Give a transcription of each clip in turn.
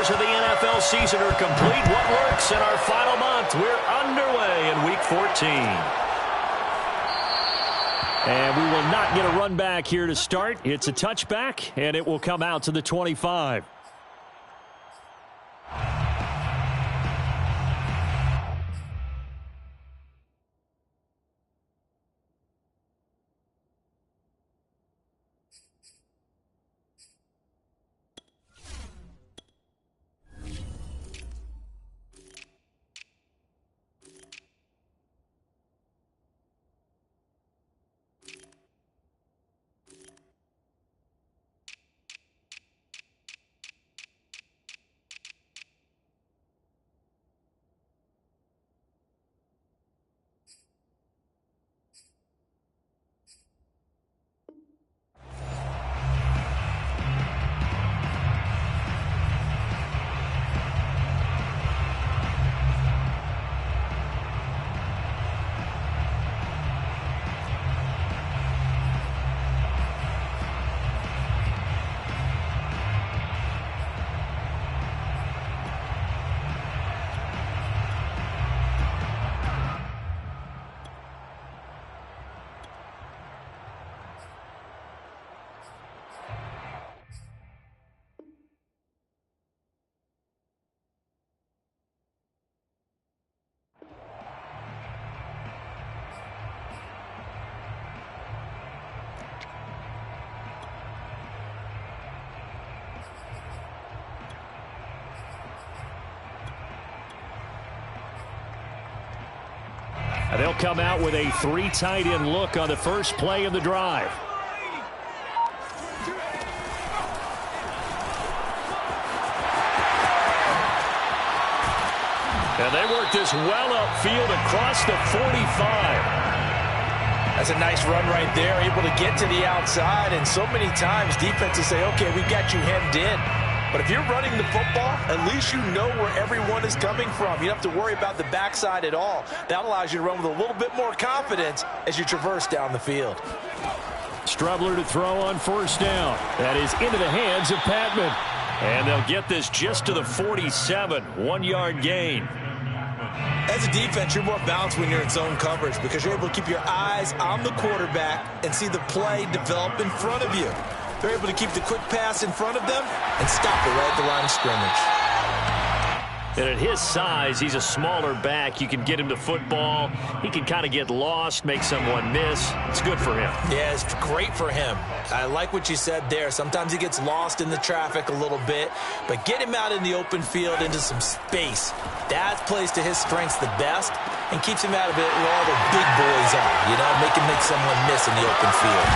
stars of the NFL season are complete. What works in our final month? We're underway in Week 14. And we will not get a run back here to start. It's a touchback, and it will come out to the 25. And they'll come out with a 3 tight end look on the first play of the drive. And they work this well upfield across the 45. That's a nice run right there, able to get to the outside. And so many times defenses say, okay, we got you hemmed in. But if you're running the football, at least you know where everyone is coming from. You don't have to worry about the backside at all. That allows you to run with a little bit more confidence as you traverse down the field. Strubler to throw on first down. That is into the hands of Patman. And they'll get this just to the 47, 1-yard gain. As a defense, you're more balanced when you're in zone coverage because you're able to keep your eyes on the quarterback and see the play develop in front of you. They're able to keep the quick pass in front of them and stop it right at the line of scrimmage. And at his size, he's a smaller back. You can get him to football. He can kind of get lost, make someone miss. It's good for him. Yeah, it's great for him. I like what you said there. Sometimes he gets lost in the traffic a little bit, but get him out in the open field into some space. That plays to his strengths the best and keeps him out of it where all the big boys are, you know, make him make someone miss in the open field.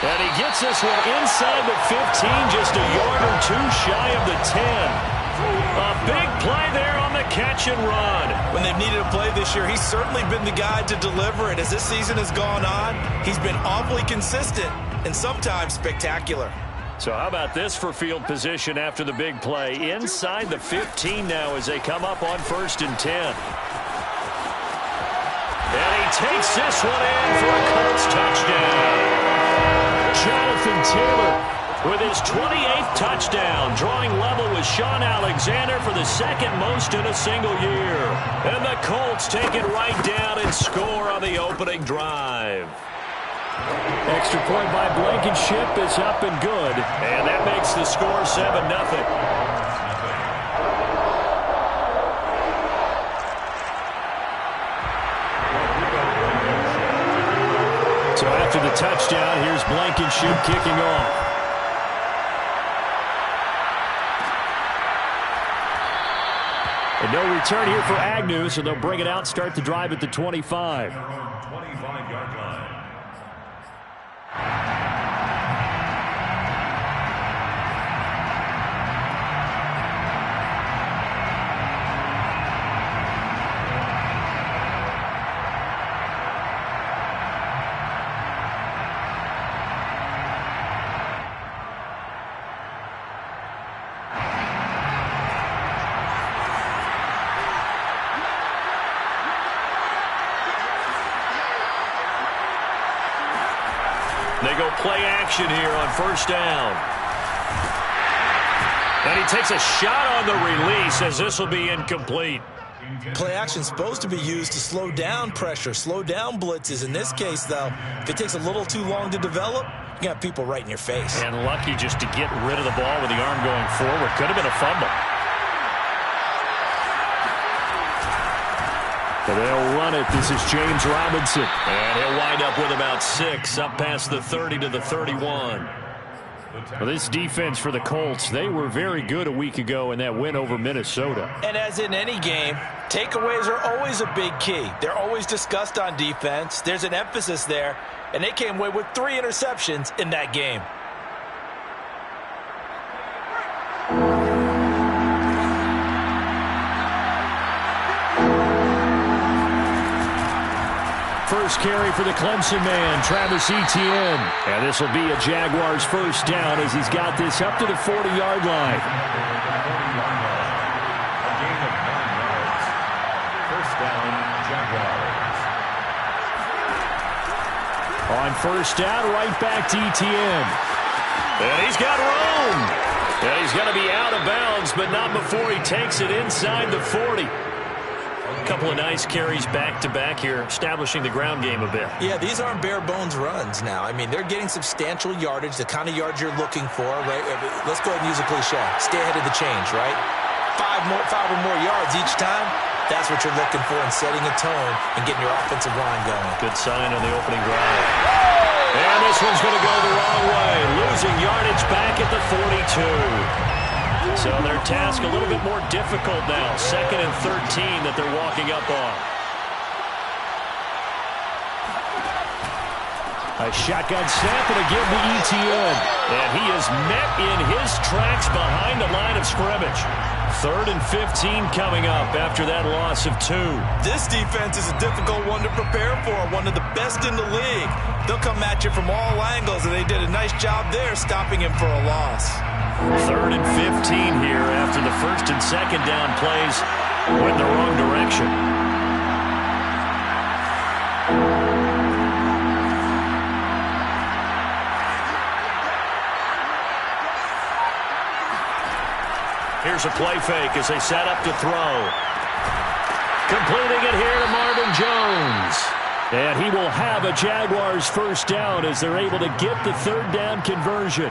And he gets this one inside the 15, just a yard or two shy of the 10. A big play there on the catch and run. When they've needed a play this year, he's certainly been the guy to deliver it. As this season has gone on, he's been awfully consistent and sometimes spectacular. So how about this for field position after the big play? Inside the 15 now as they come up on 1st and 10. And he takes this one in for a Colts touchdown. Jonathan Taylor with his 28th touchdown, drawing level with Sean Alexander for the second most in a single year. And the Colts take it right down and score on the opening drive. Extra point by Blankenship is up and good, and that makes the score 7-0. So after the touchdown, here's Blankenship kicking off. And no return here for Agnew, so they'll bring it out, start the drive at the 25. 25-yard line. They go play action here on 1st down. And he takes a shot on the release as this will be incomplete. Play action is supposed to be used to slow down pressure, slow down blitzes. In this case, though, if it takes a little too long to develop, you got people right in your face. And lucky just to get rid of the ball with the arm going forward. Could have been a fumble. But they'll run it. This is James Robinson. And he'll wind up with about 6, up past the 30 to the 31. Well, this defense for the Colts, they were very good a week ago in that win over Minnesota. And as in any game, takeaways are always a big key. They're always discussed on defense. There's an emphasis there, and they came away with 3 interceptions in that game. First carry for the Clemson man, Travis Etienne. And this will be a Jaguars first down as he's got this up to the 40-yard line. First down, Jaguars. On first down, right back to Etienne. And he's got room. And he's going to be out of bounds, but not before he takes it inside the 40. A couple of nice carries back-to-back here, establishing the ground game a bit. Yeah, these aren't bare-bones runs now. I mean, they're getting substantial yardage, the kind of yards you're looking for, right? Let's go ahead and use a cliche. Stay ahead of the change, right? 5 or more yards each time. That's what you're looking for in setting a tone and getting your offensive line going. Good sign on the opening drive. And this one's going to go the wrong way, losing yardage back at the 42. So their task a little bit more difficult now. 2nd and 13 that they're walking up on. A shotgun snap and a give to Etienne. And he is met in his tracks behind the line of scrimmage. 3rd and 15 coming up after that loss of 2. This defense is a difficult one to prepare for, one of the best in the league. They'll come at you from all angles, and they did a nice job there stopping him for a loss. 3rd and 15 here after the 1st and 2nd down plays went the wrong direction. Here's a play fake as they set up to throw. Completing it here to Marvin Jones. And he will have a Jaguars first down as they're able to get the 3rd down conversion.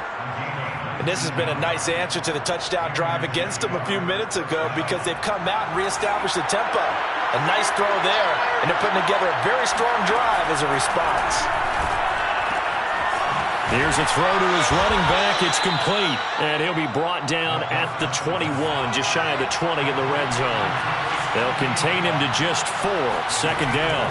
And this has been a nice answer to the touchdown drive against them a few minutes ago because they've come out and reestablished the tempo. A nice throw there, and they're putting together a very strong drive as a response. Here's a throw to his running back. It's complete. And he'll be brought down at the 21, just shy of the 20 in the red zone. They'll contain him to just 4. 2nd down.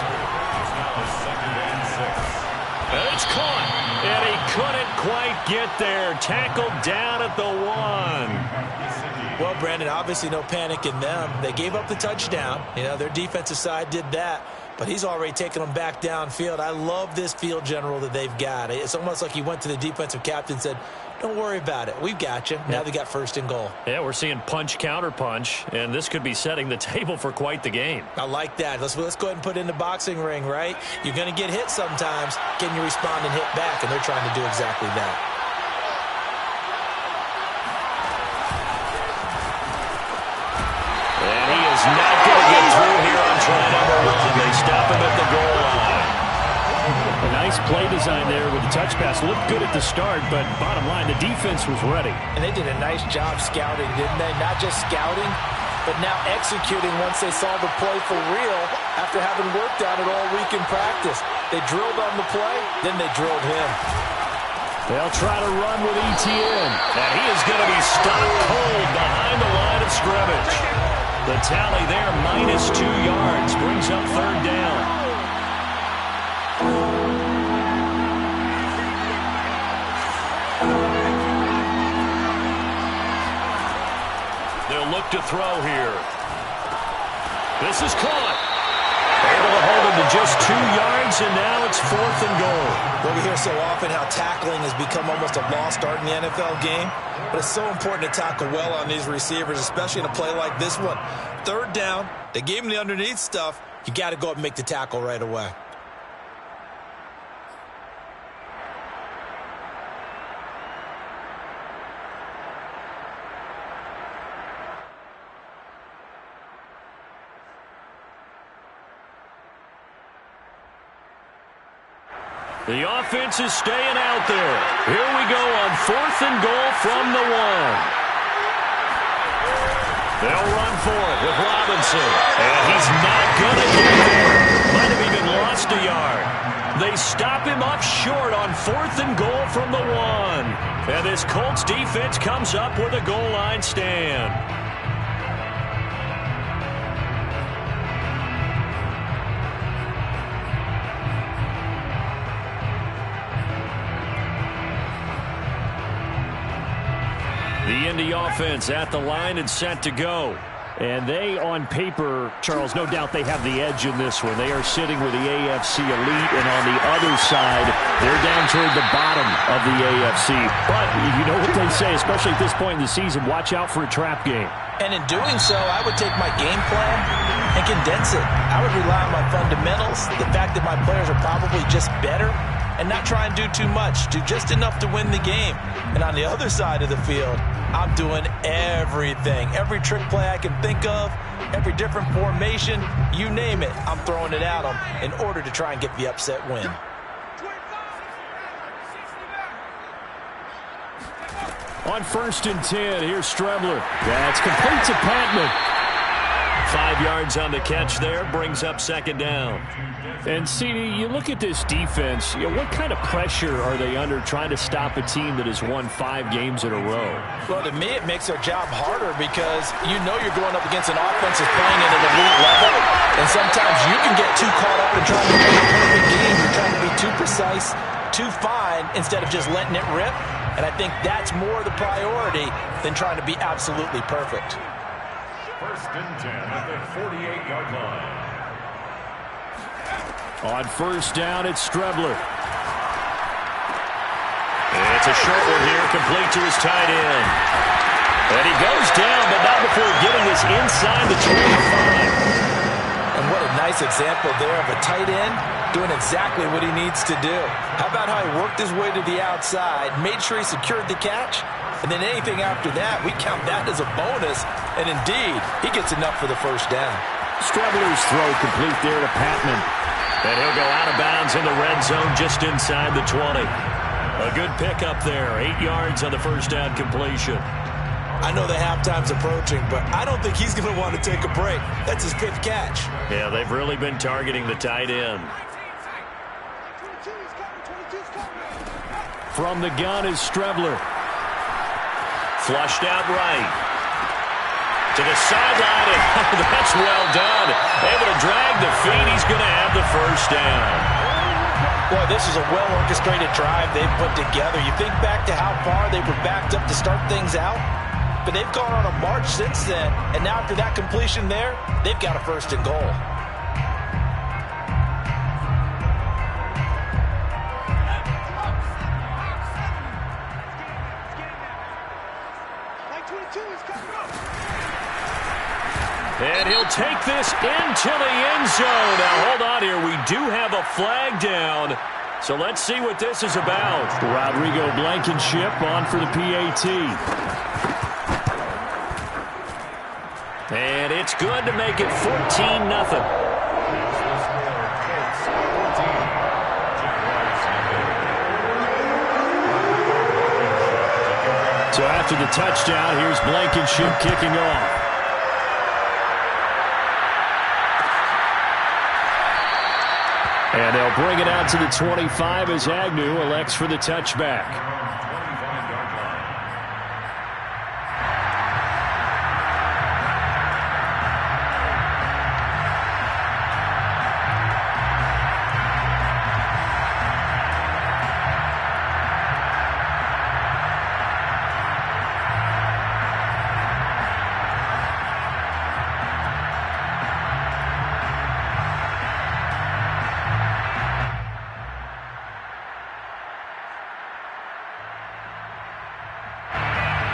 And it's caught. And he couldn't quite get there. Tackled down at the 1. Well, Brandon, obviously no panic in them. They gave up the touchdown. You know, their defensive side did that. But he's already taken them back downfield. I love this field general that they've got. It's almost like he went to the defensive captain and said, don't worry about it. We've got you. Now they got 1st and goal. Yeah, we're seeing punch, counter punch, and this could be setting the table for quite the game. I like that. Let's go ahead and put it in the boxing ring, right? You're going to get hit sometimes. Can you respond and hit back? And they're trying to do exactly that. And he is not going to get through here on try number 1. They stop him at the goal line. A nice play design there with the touch pass. Looked good at the start, but bottom line, the defense was ready. And they did a nice job scouting, didn't they? Not just scouting, but now executing once they saw the play for real after having worked on it all week in practice. They drilled on the play, then they drilled him. They'll try to run with Etienne. And he is going to be stopped cold behind the line of scrimmage. The tally there, -2 yards, brings up 3rd down. They'll look to throw here. This is caught. Able to hold him to just 2 yards, and now it's 4th and goal. Well, we hear so often how tackling has become almost a lost art in the NFL game, but it's so important to tackle well on these receivers, especially in a play like this one. 3rd down, they gave him the underneath stuff. You got to go up and make the tackle right away. The offense is staying out there. Here we go on 4th and goal from the 1. They'll run for it with Robinson. And he's not going to get there. Might have even lost a yard. They stop him up short on 4th and goal from the 1. And this Colts defense comes up with a goal line stand. The Indy offense at the line and set to go. And they, on paper, Charles, no doubt they have the edge in this one. They are sitting with the AFC elite, and on the other side, they're down toward the bottom of the AFC. But you know what they say, especially at this point in the season, watch out for a trap game. And in doing so, I would take my game plan and condense it. I would rely on my fundamentals, the fact that my players are probably just better, and not try and do too much, do just enough to win the game. And on the other side of the field, I'm doing everything. Every trick play I can think of, every different formation, you name it, I'm throwing it at them in order to try and get the upset win. On 1st and 10, here's Strebler. That's complete to Patman. 5 yards on the catch there, brings up 2nd down. And, CD, you look at this defense, what kind of pressure are they under trying to stop a team that has won 5 games in a row? Well, to me, it makes their job harder because you know you're going up against an offense that's playing at an elite level, and sometimes you can get too caught up in trying to play a perfect game. You're trying to be too precise, too fine, instead of just letting it rip, and I think that's more the priority than trying to be absolutely perfect. 1st and 10 at the 48-yard line. On 1st down, it's Strebler. It's a short one here, complete to his tight end. And he goes down, but not before getting this inside the 25. And what a nice example there of a tight end doing exactly what he needs to do. How about how he worked his way to the outside, made sure he secured the catch, and then anything after that, we count that as a bonus. And indeed, he gets enough for the 1st down. Strebler's throw complete there to Patman. And he'll go out of bounds in the red zone just inside the 20. A good pickup there. 8 yards on the 1st down completion. I know the halftime's approaching, but I don't think he's going to want to take a break. That's his 5th catch. Yeah, they've really been targeting the tight end. From the gun is Strebler. Flushed out right. To the sideline, and that's well done. Able to drag the feet. He's going to have the 1st down. Boy, this is a well-orchestrated drive they've put together. You think back to how far they were backed up to start things out, but they've gone on a march since then, and now after that completion there, they've got a 1st and goal. And he'll take this into the end zone. Now, hold on here. We do have a flag down. So let's see what this is about. Rodrigo Blankenship on for the PAT. And it's good to make it 14-0. So after the touchdown, here's Blankenship kicking off. And they'll bring it out to the 25 as Agnew elects for the touchback.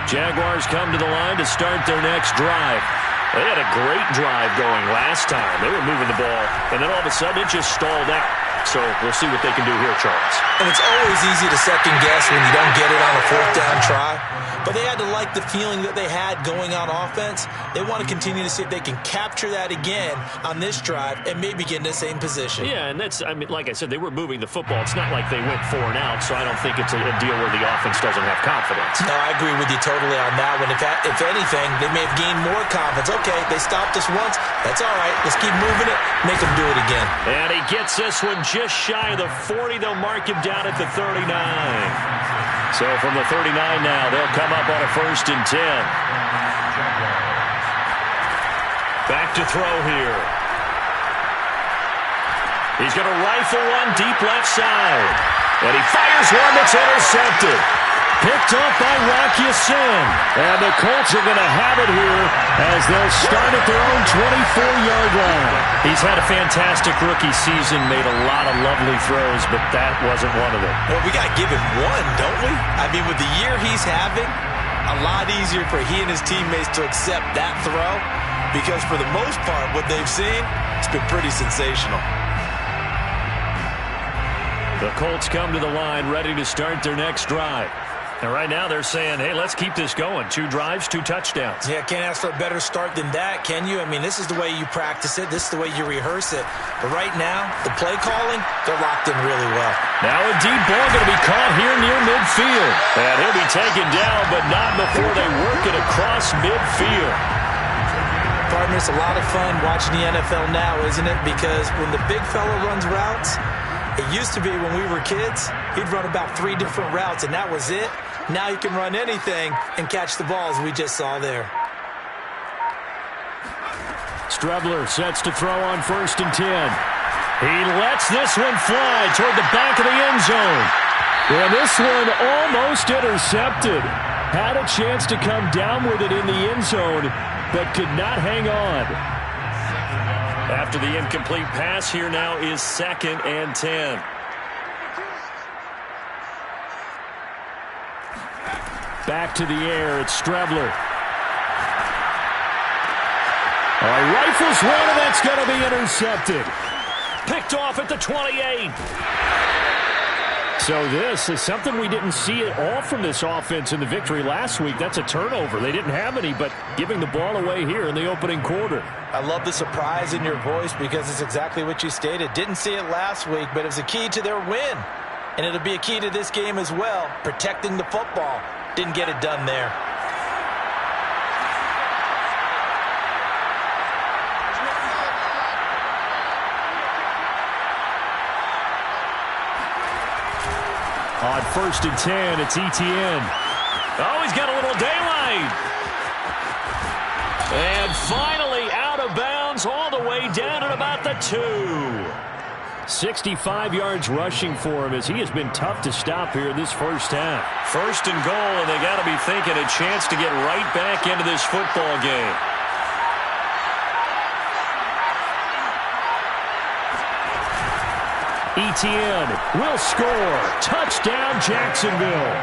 Jaguars come to the line to start their next drive. They had a great drive going last time. They were moving the ball, and then all of a sudden it just stalled out. So we'll see what they can do here, Charles. And it's always easy to second guess when you don't get it on a 4th down try. But they had to like like the feeling that they had going on offense. They want to continue to see if they can capture that again on this drive and maybe get in the same position. Yeah, and that's, I mean, like I said, they were moving the football. It's not like they went 4 and out, so I don't think it's a deal where the offense doesn't have confidence. No, I agree with you totally on that one. If anything, they may have gained more confidence. Okay, they stopped us once. That's all right. Let's keep moving it. Make them do it again. And he gets this one just shy of the 40. They'll mark him down at the 39. So from the 39 now, they'll come up on a 1st and 10. Back to throw here. He's going to rifle one deep left side. And he fires one that's intercepted. Picked off by Rocky Sin. And the Colts are going to have it here as they'll start at their own 24-yard line. He's had a fantastic rookie season, made a lot of lovely throws, but that wasn't one of them. Well, we got to give him one, don't we? I mean, with the year he's having, a lot easier for he and his teammates to accept that throw because for the most part, what they've seen, it's been pretty sensational. The Colts come to the line ready to start their next drive. And right now they're saying, hey, let's keep this going. 2 drives, 2 touchdowns. Yeah, can't ask for a better start than that, can you? I mean, this is the way you practice it. This is the way you rehearse it. But right now, the play calling, they're locked in really well. Now a deep ball going to be caught here near midfield. And he'll be taken down, but not before they work it across midfield. Partner, it's a lot of fun watching the NFL now, isn't it? Because when the big fella runs routes, it used to be when we were kids, he'd run about 3 different routes, and that was it. Now you can run anything and catch the balls we just saw there. Strebler sets to throw on 1st and 10. He lets this one fly toward the back of the end zone. And this one almost intercepted. Had a chance to come down with it in the end zone, but could not hang on. After the incomplete pass, here now is 2nd and 10. Back to the air, it's Strebler. Rifles one, and that's going to be intercepted. Picked off at the 28. So this is something we didn't see at all from this offense in the victory last week. That's a turnover. They didn't have any, but giving the ball away here in the opening quarter. I love the surprise in your voice because it's exactly what you stated. Didn't see it last week, but it was a key to their win. And it'll be a key to this game as well, protecting the football. Didn't get it done there. On 1st and 10, it's Etienne. Oh, he's got a little daylight. And finally out of bounds all the way down at about the 2. 65 yards rushing for him as he has been tough to stop here in this first half. 1st and goal, and they got to be thinking a chance to get right back into this football game. Etienne will score. Touchdown, Jacksonville.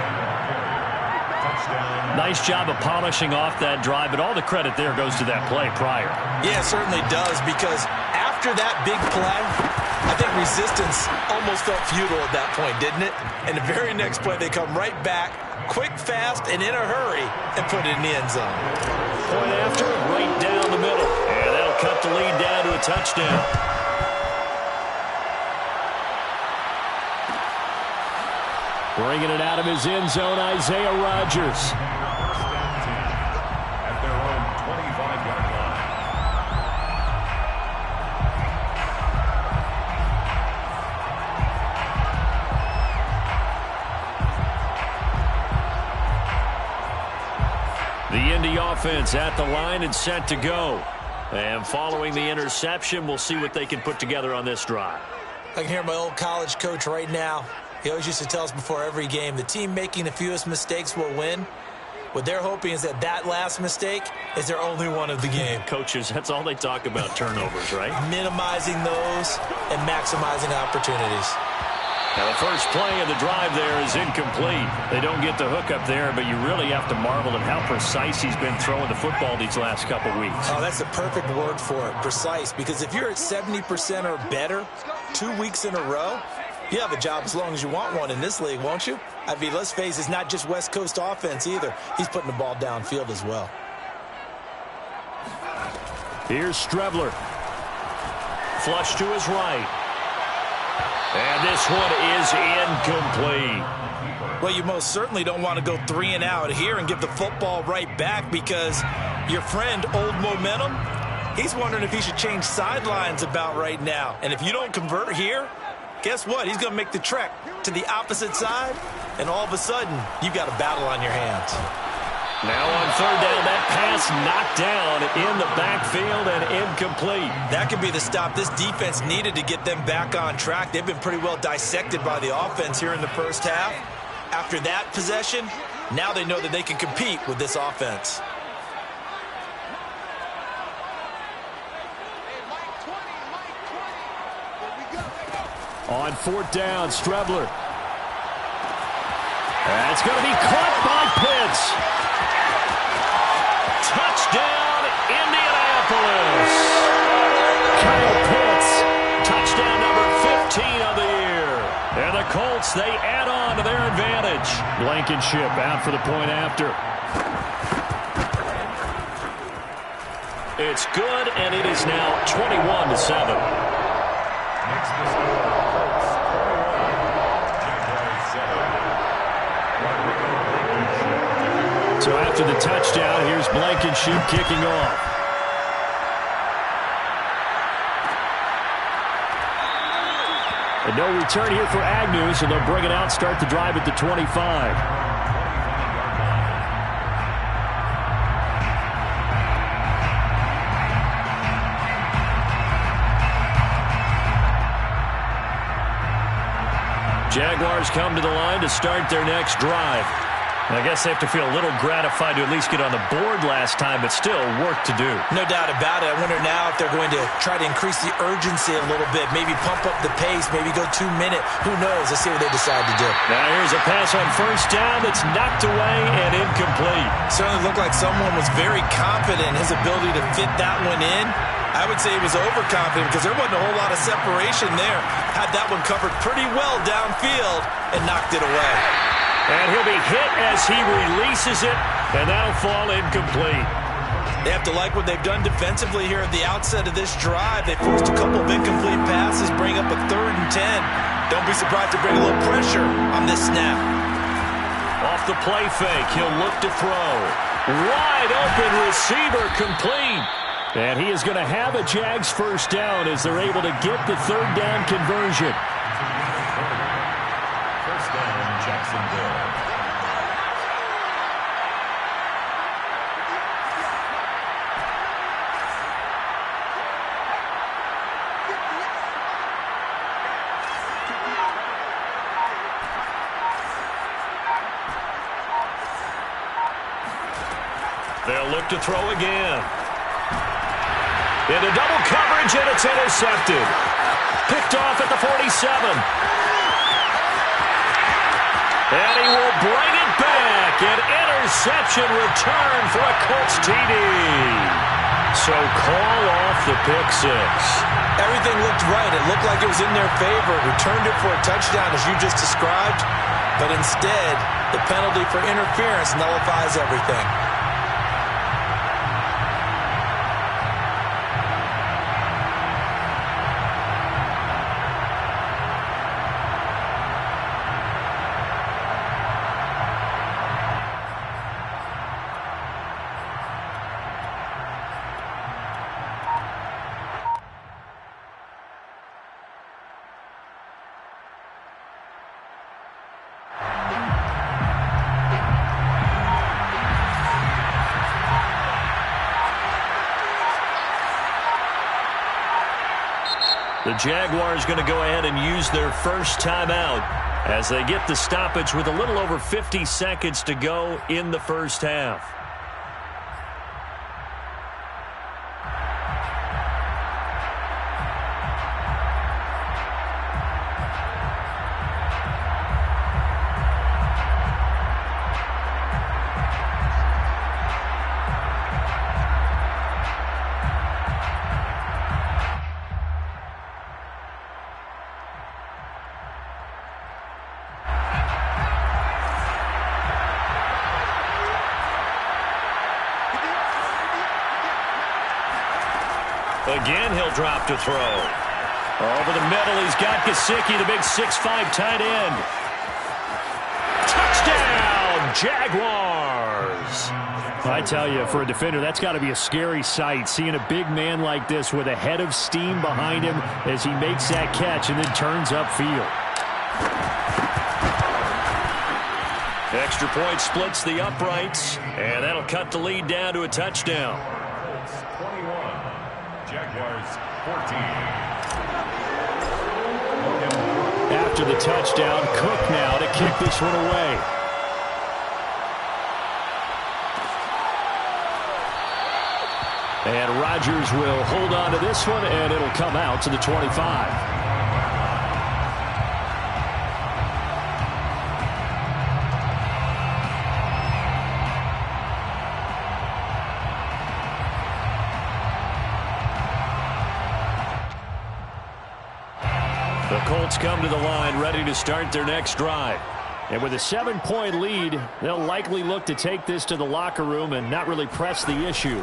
Nice job of polishing off that drive, but all the credit there goes to that play prior. Yeah, it certainly does, because after that big play, I think resistance almost felt futile at that point, didn't it? And the very next play, they come right back, quick, fast, and in a hurry, and put it in the end zone. Point after, right down the middle. And that'll cut the lead down to a touchdown. Bringing it out of his end zone, Isaiah Rodgers. At their own 25-yard line. The Indy offense at the line and set to go. And following the interception, we'll see what they can put together on this drive. I can hear my old college coach right now. He always used to tell us before every game, the team making the fewest mistakes will win. What they're hoping is that that last mistake is their only one of the game. Coaches, that's all they talk about, turnovers, right? Minimizing those and maximizing opportunities. Now, the first play of the drive there is incomplete. They don't get the hook up there, but you really have to marvel at how precise he's been throwing the football these last couple weeks. Oh, that's the perfect word for it, precise. Because if you're at 70% or better 2 weeks in a row, you have a job as long as you want one in this league, won't you? I mean, let's face it, it's not just West Coast offense either. He's putting the ball downfield as well. Here's Strebler. Flush to his right. And this one is incomplete. Well, you most certainly don't want to go 3 and out here and give the football right back, because your friend, Old Momentum, he's wondering if he should change sidelines about right now. And if you don't convert here, guess what? He's going to make the trek to the opposite side, and all of a sudden, you've got a battle on your hands. Now on third down, that pass knocked down in the backfield and incomplete. That could be the stop this defense needed to get them back on track. They've been pretty well dissected by the offense here in the first half. After that possession, now they know that they can compete with this offense. On fourth down, Strebler. That's going to be caught by Pitts. Touchdown, Indianapolis. Kyle Pitts, touchdown number 15 of the year. And the Colts, they add on to their advantage. Blankenship out for the point after. It's good, and it is now 21-7. Next to score, Colts 21, Jaguars 7. So after the touchdown, here's Blankenship kicking off. And no return here for Agnew, so they'll bring it out, start the drive at the 25. Jaguars come to the line to start their next drive. I guess they have to feel a little gratified to at least get on the board last time, but still work to do. No doubt about it. I wonder now if they're going to try to increase the urgency a little bit, maybe pump up the pace, maybe go 2 minute. Who knows? Let's see what they decide to do. Now here's a pass on first down that's knocked away and incomplete. Certainly looked like someone was very confident in his ability to fit that one in. I would say he was overconfident because there wasn't a whole lot of separation there. Had that one covered pretty well downfield and knocked it away. And he'll be hit as he releases it, and that'll fall incomplete. They have to like what they've done defensively here at the outset of this drive. They forced a couple of incomplete passes, bring up a 3rd and 10. Don't be surprised to bring a little pressure on this snap. Off the play fake, he'll look to throw. Wide open receiver complete. And he is going to have a Jags first down as they're able to get the 3rd down conversion. First down, Jacksonville. They'll look to throw again. Into double coverage, and it's intercepted. Picked off at the 47. And he will bring it back. An interception return for a Colts TD. So call off the pick six. Everything looked right. It looked like it was in their favor. Returned it for a touchdown, as you just described. But instead, the penalty for interference nullifies everything. The Jaguars going to go ahead and use their first timeout as they get the stoppage with a little over 50 seconds to go in the first half. Again, he'll drop to throw. Over the middle, he's got Gesicki, the big 6'5" tight end. Touchdown, Jaguars! I tell you, for a defender, that's got to be a scary sight, seeing a big man like this with a head of steam behind him as he makes that catch and then turns upfield. Extra point splits the uprights, and that'll cut the lead down to a touchdown. 21, Jaguars 14. After the touchdown, Cook now to kick this one away. And Rodgers will hold on to this one, and it'll come out to the 25. The Colts come to the line ready to start their next drive. And with a 7-point lead, they'll likely look to take this to the locker room and not really press the issue.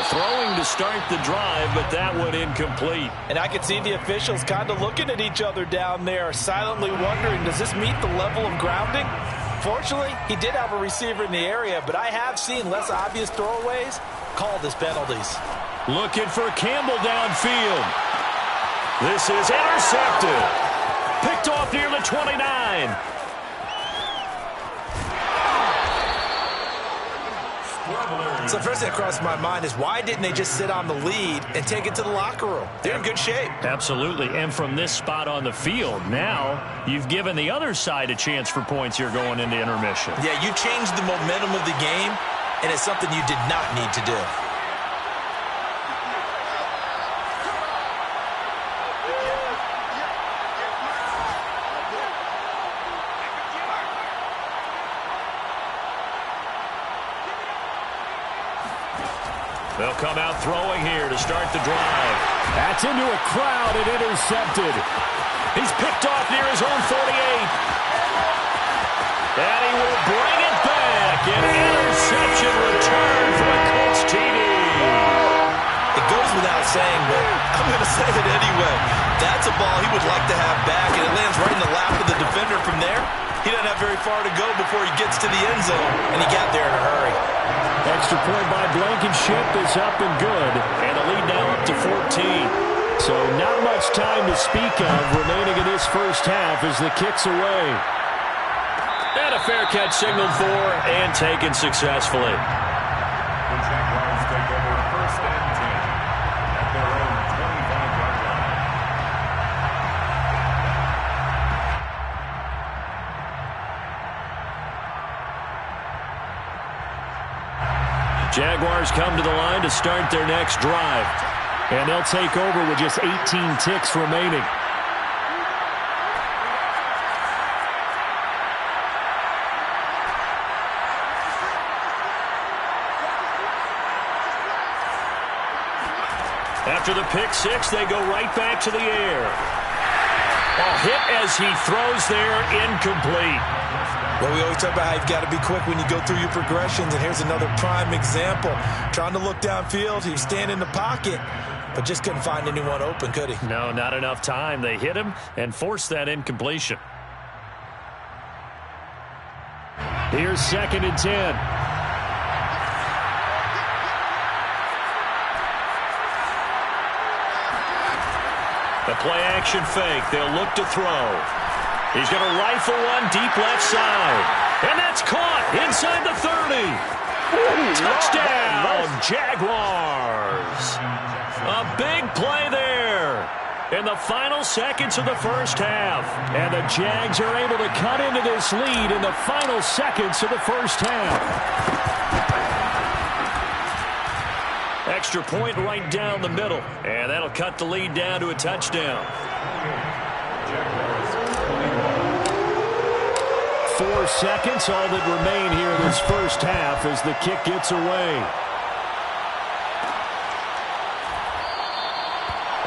Throwing to start the drive, but that one incomplete. And I could see the officials kind of looking at each other down there, silently wondering, does this meet the level of grounding? Fortunately, he did have a receiver in the area, but I have seen less obvious throwaways called as penalties. Looking for Campbell downfield. This is intercepted. Picked off near the 29. So first thing that crossed my mind is, why didn't they just sit on the lead and take it to the locker room? They're in good shape. Absolutely. And from this spot on the field, now you've given the other side a chance for points here going into intermission. Yeah, you changed the momentum of the game, and it's something you did not need to do. They'll come out throwing here to start the drive. That's into a crowd and intercepted. He's picked off near his own 48. And he will bring it back. An interception return for a Colts TD. It goes without saying, but I'm going to say it anyway. That's a ball he would like to have back, and it lands right in the lap of the defender from there. He doesn't have very far to go before he gets to the end zone, and he got there in a hurry. Extra point by Blankenship is up and good, and the lead now up to 14. So not much time to speak of remaining in this first half as the kick's away. And a fair catch signaled for and taken successfully. The Jaguars take over first and 10 at their own 25-yard line. Jaguars come to the line to start their next drive. And they'll take over with just 18 ticks remaining. After the pick six, they go right back to the air. A hit as he throws there, incomplete. Well, we always talk about how you've got to be quick when you go through your progressions, and here's another prime example. Trying to look downfield, he was standing in the pocket, but just couldn't find anyone open, could he? No, not enough time. They hit him and forced that incompletion. Here's 2nd and 10. The play-action fake. They'll look to throw. He's going to rifle one deep left side. And that's caught inside the 30. Touchdown, Jaguars. A big play there in the final seconds of the first half. And the Jags are able to cut into this lead in the final seconds of the first half. Extra point right down the middle. And that'll cut the lead down to a touchdown. 4 seconds, all that remain here in this first half as the kick gets away.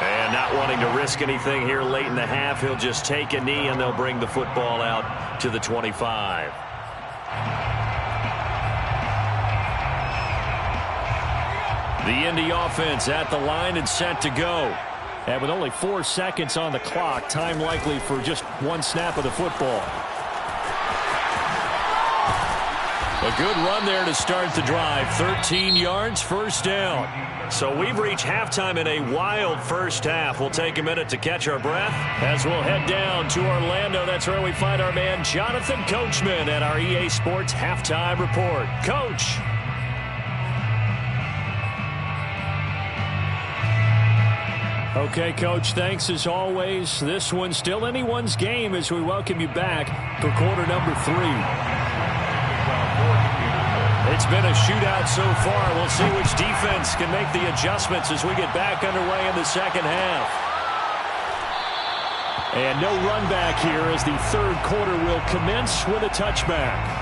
And not wanting to risk anything here late in the half, he'll just take a knee and they'll bring the football out to the 25. The Indy offense at the line and set to go. And with only 4 seconds on the clock, time likely for just one snap of the football. A good run there to start the drive. 13 yards, first down. So we've reached halftime in a wild first half. We'll take a minute to catch our breath as we'll head down to Orlando. That's where we find our man Jonathan Coachman at our EA Sports Halftime Report. Coach. Okay, Coach, thanks as always. This one's still anyone's game as we welcome you back for quarter number 3. It's been a shootout so far. We'll see which defense can make the adjustments as we get back underway in the second half. And no run back here as the third quarter will commence with a touchback.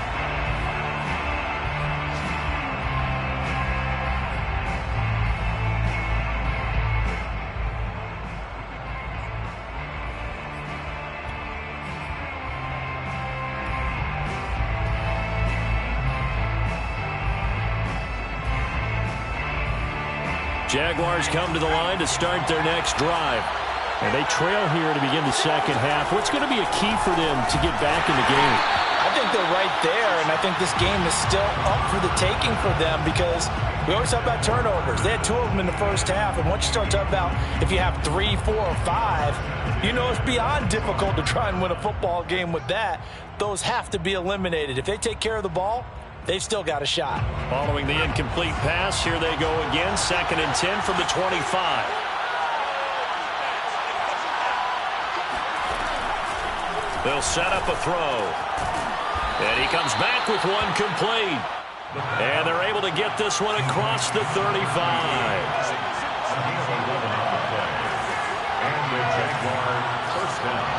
Jaguars come to the line to start their next drive. And they trail here to begin the second half. What's going to be a key for them to get back in the game? I think they're right there, and I think this game is still up for the taking for them because we always talk about turnovers. They had 2 of them in the first half, and once you start talking about if you have 3, 4, or 5, you know it's beyond difficult to try and win a football game with that. Those have to be eliminated. If they take care of the ball, they've still got a shot. Following the incomplete pass, here they go again. 2nd and 10 from the 25. They'll set up a throw. And he comes back with one complete. And they're able to get this one across the 35. And the Jaguars first down.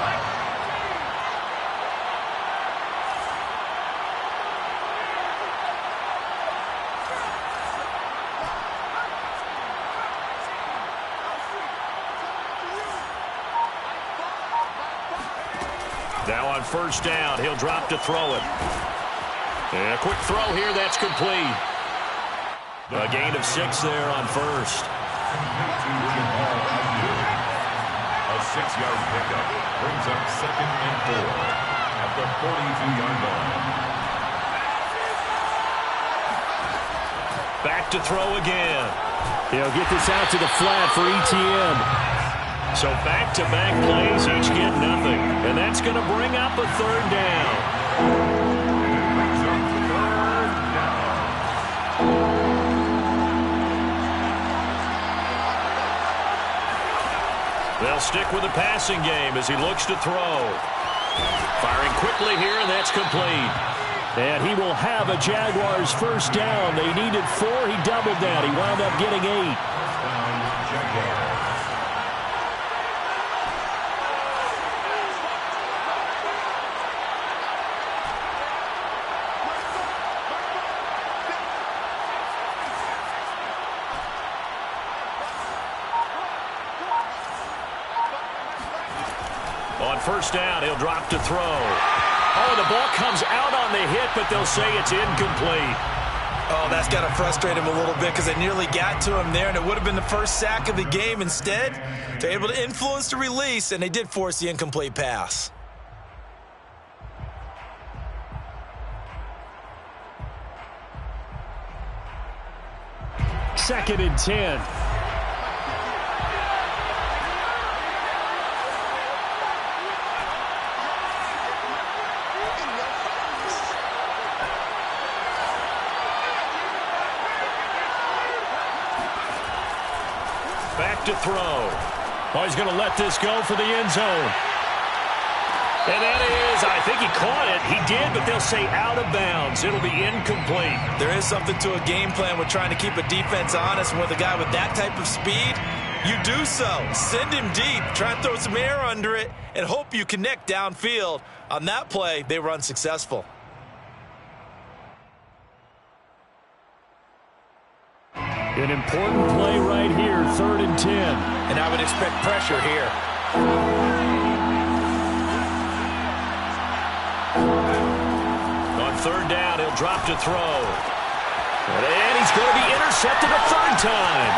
Now on first down, he'll drop to throw it. And a quick throw here, that's complete. A gain of 6 there on first. A 6-yard pickup brings up 2nd and 4 at the 42-yard line. Back to throw again. He'll get this out to the flat for ETN. So back-to-back plays, each get nothing. And that's going to bring up a 3rd down. Brings up 3rd down. They'll stick with the passing game as he looks to throw. Firing quickly here, and that's complete. And he will have a Jaguars first down. They needed 4. He doubled that. He wound up getting 8. Jaguars. On first down, he'll drop to throw. Oh, the ball comes out on the hit, but they'll say it's incomplete. Oh, that's got to frustrate him a little bit because they nearly got to him there, and it would have been the first sack of the game. Instead, they're able to influence the release, and they did force the incomplete pass. Second and 10. Back to throw. Oh, he's going to let this go for the end zone. And that is, I think he caught it. He did, but they'll say out of bounds. It'll be incomplete. There is something to a game plan with trying to keep a defense honest. And with a guy with that type of speed, you do so. Send him deep. Try and throw some air under it and hope you connect downfield. On that play, they were unsuccessful. An important play right here, 3rd and 10. And I would expect pressure here. On 3rd down, he'll drop to throw. And he's going to be intercepted a third time.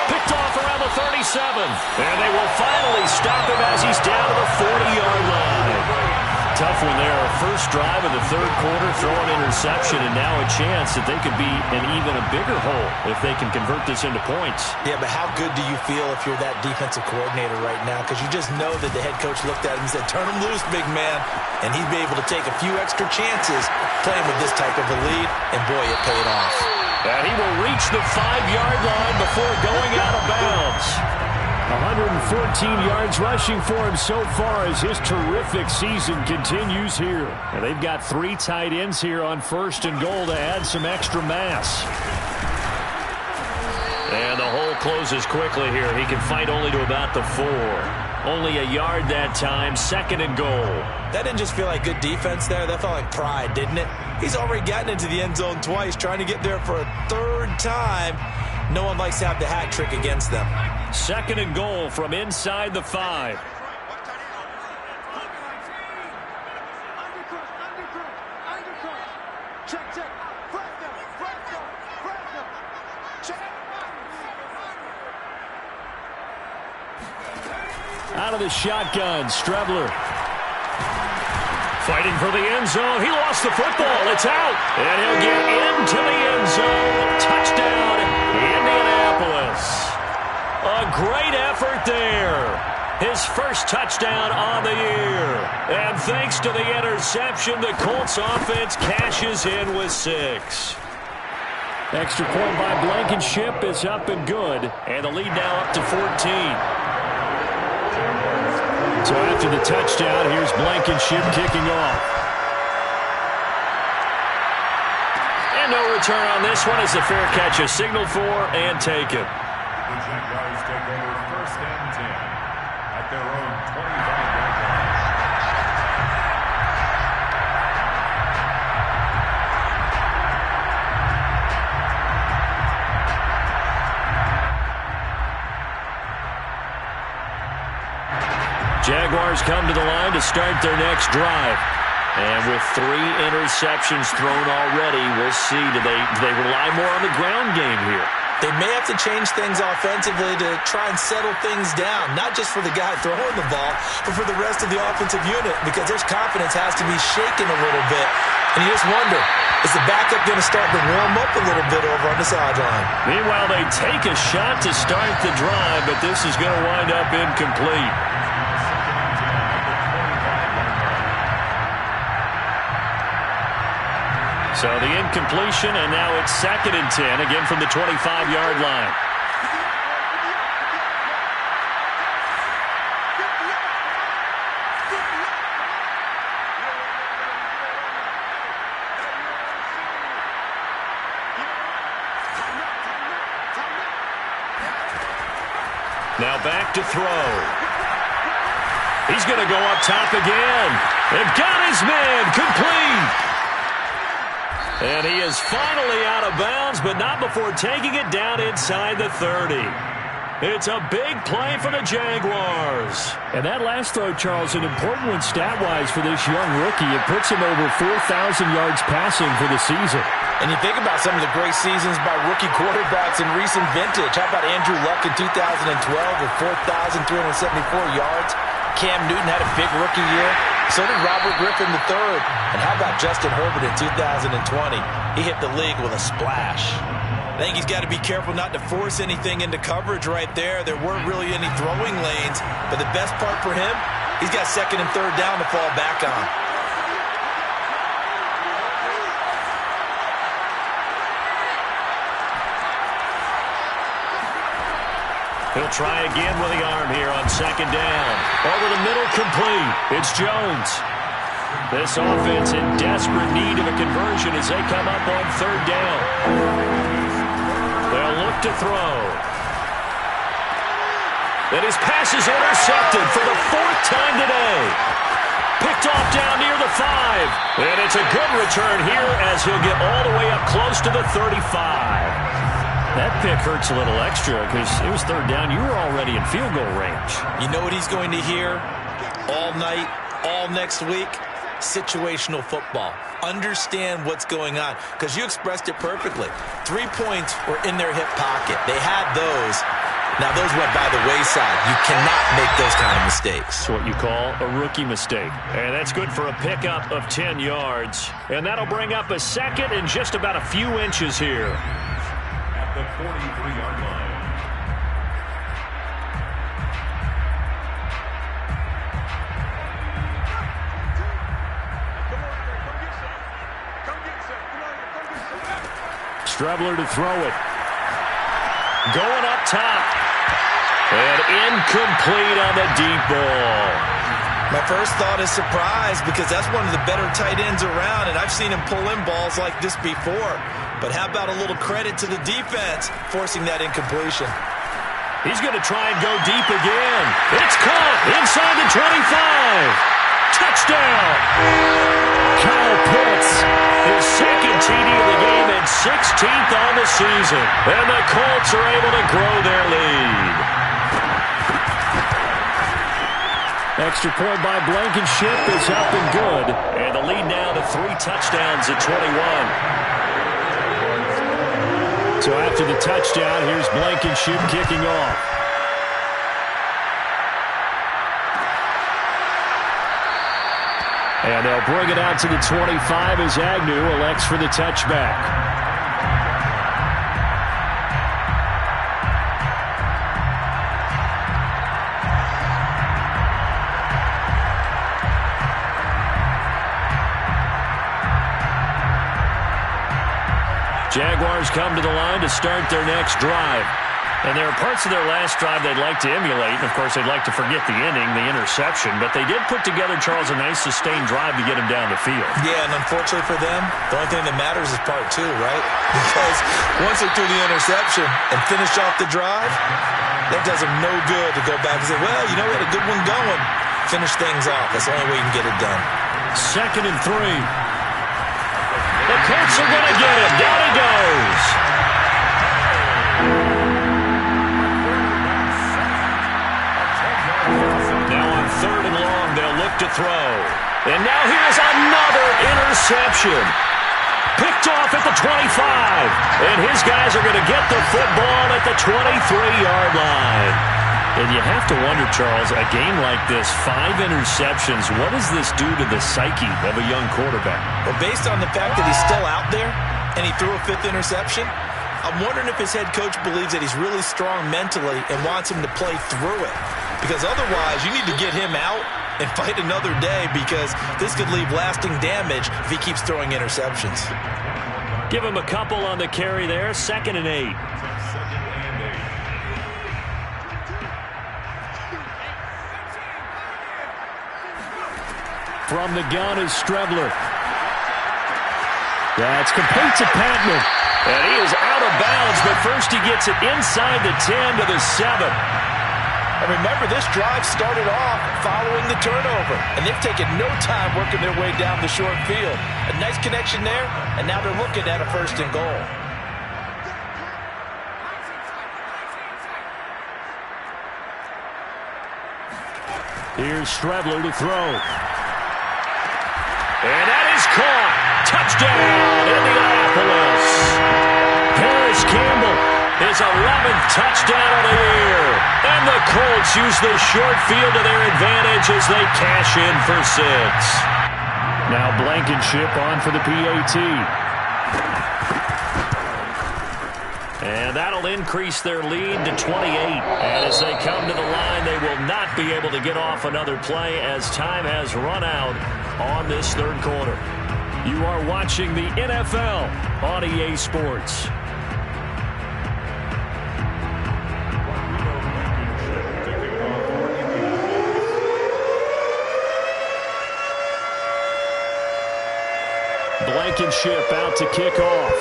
Picked off around the 37. And they will finally stop him as he's down to the 40-yard line. Tough one there. First drive of the third quarter, throw an interception, and now a chance that they could be in even a bigger hole if they can convert this into points. Yeah, but how good do you feel if you're that defensive coordinator right now? Because you just know that the head coach looked at him and said, turn him loose, big man. And he'd be able to take a few extra chances playing with this type of a lead, and boy, it paid off. And he will reach the 5-yard line before going out of bounds. 114 yards rushing for him so far as his terrific season continues here. And they've got 3 tight ends here on 1st and goal to add some extra mass. And the hole closes quickly here. He can fight only to about the 4. Only a yard that time, 2nd and goal. That didn't just feel like good defense there. That felt like pride, didn't it? He's already gotten into the end zone twice, trying to get there for a 3rd time. No one likes to have the hat trick against them. 2nd and goal from inside the 5. Out of the shotgun, Strebler. Fighting for the end zone. He lost the football. It's out. And he'll get into the end zone. Touchdown, Indianapolis. A great effort there. His first touchdown on the year. And thanks to the interception, the Colts offense cashes in with 6. Extra point by Blankenship is up and good. And the lead now up to 14. So after the touchdown, here's Blankenship kicking off. And no return on this one as the fair catch is signaled for and taken. The Jaguars take over 1st and 10 at their own 25-yard line. Jaguars come to the line to start their next drive. And with 3 interceptions thrown already, we'll see. Do they rely more on the ground game here? They may have to change things offensively to try and settle things down, not just for the guy throwing the ball, but for the rest of the offensive unit, because their confidence has to be shaken a little bit. And you just wonder, is the backup going to start to warm up a little bit over on the sideline? Meanwhile, they take a shot to start the drive, but this is going to wind up incomplete. So the incompletion, and now it's 2nd and 10, again from the 25-yard line. Now back to throw. He's going to go up top again. And got his man complete. And he is finally out of bounds, but not before taking it down inside the 30. It's a big play for the Jaguars. And that last throw, Charles, an important one stat-wise for this young rookie. It puts him over 4,000 yards passing for the season. And you think about some of the great seasons by rookie quarterbacks in recent vintage. How about Andrew Luck in 2012 with 4,374 yards? Cam Newton had a big rookie year. So did Robert Griffin III. And how about Justin Herbert in 2020? He hit the league with a splash. I think he's got to be careful not to force anything into coverage right there. There weren't really any throwing lanes. But the best part for him, he's got 2nd and 3rd down to fall back on. He'll try again with the arm here on 2nd down. Over the middle, complete. It's Jones. This offense in desperate need of a conversion as they come up on 3rd down. They'll look to throw. And his pass is intercepted for the 4th time today. Picked off down near the 5. And it's a good return here as he'll get all the way up close to the 35. That pick hurts a little extra because it was 3rd down. You were already in field goal range. You know what he's going to hear all night, all next week? situational football. Understand what's going on, because you expressed it perfectly. 3 points were in their hip pocket. They had those. Now, those went by the wayside. You cannot make those kind of mistakes. It's what you call a rookie mistake. And that's good for a pickup of 10 yards. And that'll bring up a second and just about a few inches here. At the 43-yard line. Strebler to throw it. Going up top. And incomplete on the deep ball. My first thought is surprise, because that's one of the better tight ends around, and I've seen him pull in balls like this before. But how about a little credit to the defense forcing that incompletion? He's going to try and go deep again. It's caught inside the 25. Touchdown! Kyle Pitts, his second TD of the game and 16th on the season. And the Colts are able to grow their lead. Extra point by Blankenship is up and good. And the lead now to 3 touchdowns at 21. So after the touchdown, here's Blankenship kicking off. And they'll bring it out to the 25 as Agnew elects for the touchback. Jaguars come to the line to start their next drive. And there are parts of their last drive they'd like to emulate. And, of course, they'd like to forget the ending, the interception. But they did put together, Charles, a nice sustained drive to get him down the field. Yeah, and unfortunately for them, the only thing that matters is part 2, right? Because once they threw the interception and finished off the drive, that does them no good to go back and say, well, you know, we had a good one going. Finish things off. That's the only way you can get it done. 2nd and 3. The Colts are going to get him. Down he goes. Now on 3rd and long, they'll look to throw. And now here's another interception. Picked off at the 25. And his guys are going to get the football at the 23-yard line. And you have to wonder, Charles, a game like this, 5 interceptions, what does this do to the psyche of a young quarterback? Well, based on the fact that he's still out there and he threw a 5th interception, I'm wondering if his head coach believes that he's really strong mentally and wants him to play through it. Because otherwise, you need to get him out and fight another day, because this could leave lasting damage if he keeps throwing interceptions. Give him a couple on the carry there, 2nd and 8. From the gun is Strebler. That's complete to Patman. And he is out of bounds, but first he gets it inside the 10 to the 7. And remember, this drive started off following the turnover, and they've taken no time working their way down the short field. A nice connection there, and now they're looking at a 1st and goal. Here's Strebler to throw. And that is caught. Touchdown, Indianapolis. Paris Campbell, his 11th touchdown of the year. And the Colts use the short field to their advantage as they cash in for 6. Now Blankenship on for the PAT. And that'll increase their lead to 28. And as they come to the line, they will not be able to get off another play as time has run out on this 3rd quarter. You are watching the NFL on EA Sports. Blankenship out to kick off.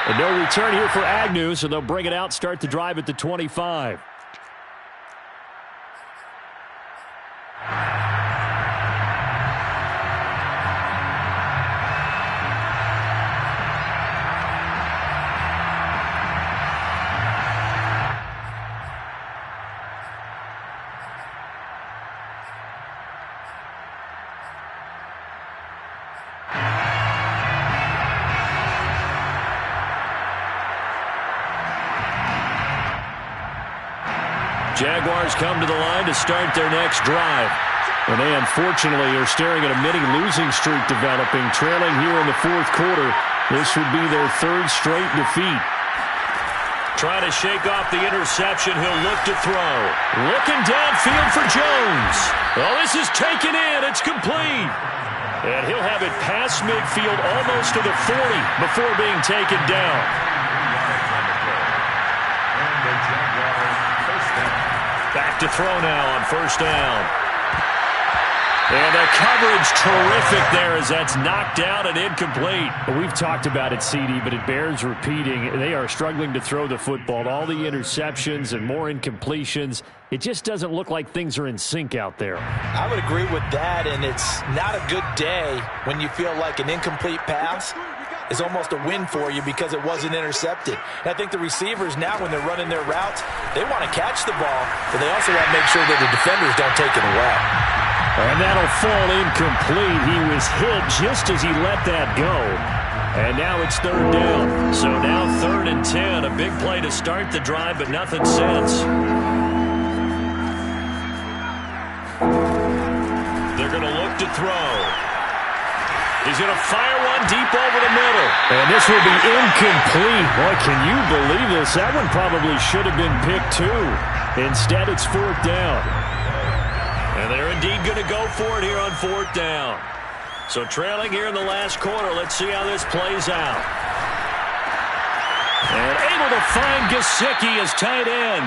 And no return here for Agnew, so they'll bring it out, start the drive at the 25. Jaguars come to the line to start their next drive. And they unfortunately are staring at a mini losing streak developing, trailing here in the fourth quarter. This would be their third straight defeat. Trying to shake off the interception. He'll look to throw. Looking downfield for Jones. Oh, this is taken in. It's complete. And he'll have it past midfield almost to the 40 before being taken down. Back to throw now on first down. And the coverage terrific there as that's knocked out and incomplete. We've talked about it, CD, but it bears repeating. They are struggling to throw the football. All the interceptions and more incompletions. It just doesn't look like things are in sync out there. I would agree with that, and it's not a good day when you feel like an incomplete pass is almost a win for you because it wasn't intercepted. And I think the receivers now, when they're running their routes, they want to catch the ball, but they also want to make sure that the defenders don't take it away. And that'll fall incomplete. He was hit just as he let that go. And now it's third down. So now 3rd and 10. A big play to start the drive, but nothing since. They're going to look to throw. He's going to fire one deep over the middle. And this will be incomplete. Boy, can you believe this? That one probably should have been picked too. Instead, it's 4th down. And they're indeed going to go for it here on 4th down. So trailing here in the last quarter. Let's see how this plays out. And able to find Gesicki as tight end.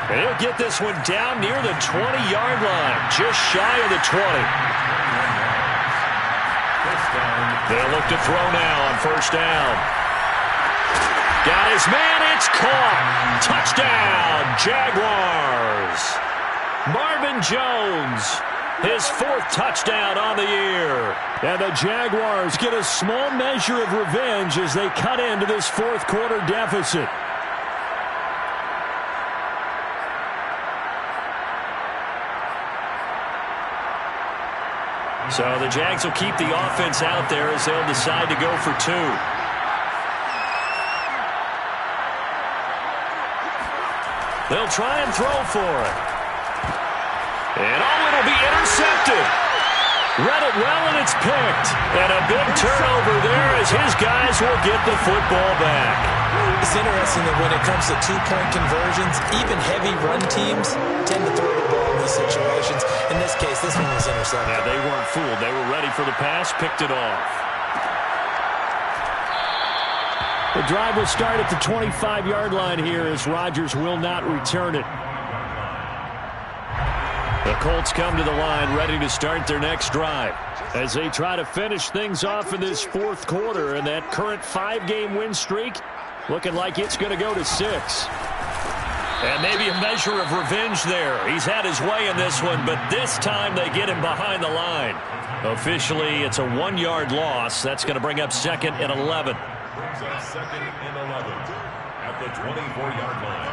And he'll get this one down near the 20-yard line. Just shy of the 20. They'll look to throw now on first down. Got his man. It's caught. Touchdown, Jaguars. Marvin Jones, his 4th touchdown on the year. And the Jaguars get a small measure of revenge as they cut into this 4th quarter deficit. So the Jags will keep the offense out there as they'll decide to go for 2. They'll try and throw for it. And it'll be intercepted. Read it well, and it's picked. And a big turnover there as his guys will get the football back. It's interesting that when it comes to two-point conversions, even heavy run teams tend to throw the ball in these situations. In this case, this one was intercepted. Yeah, they weren't fooled. They were ready for the pass, picked it off. The drive will start at the 25-yard line here as Rodgers will not return it. The Colts come to the line ready to start their next drive as they try to finish things off in this 4th quarter, and that current 5-game win streak looking like it's going to go to 6. And maybe a measure of revenge there. He's had his way in this one, but this time they get him behind the line. Officially, it's a 1-yard loss. That's going to bring up 2nd and 11. Brings up 2nd and 11 at the 24-yard line.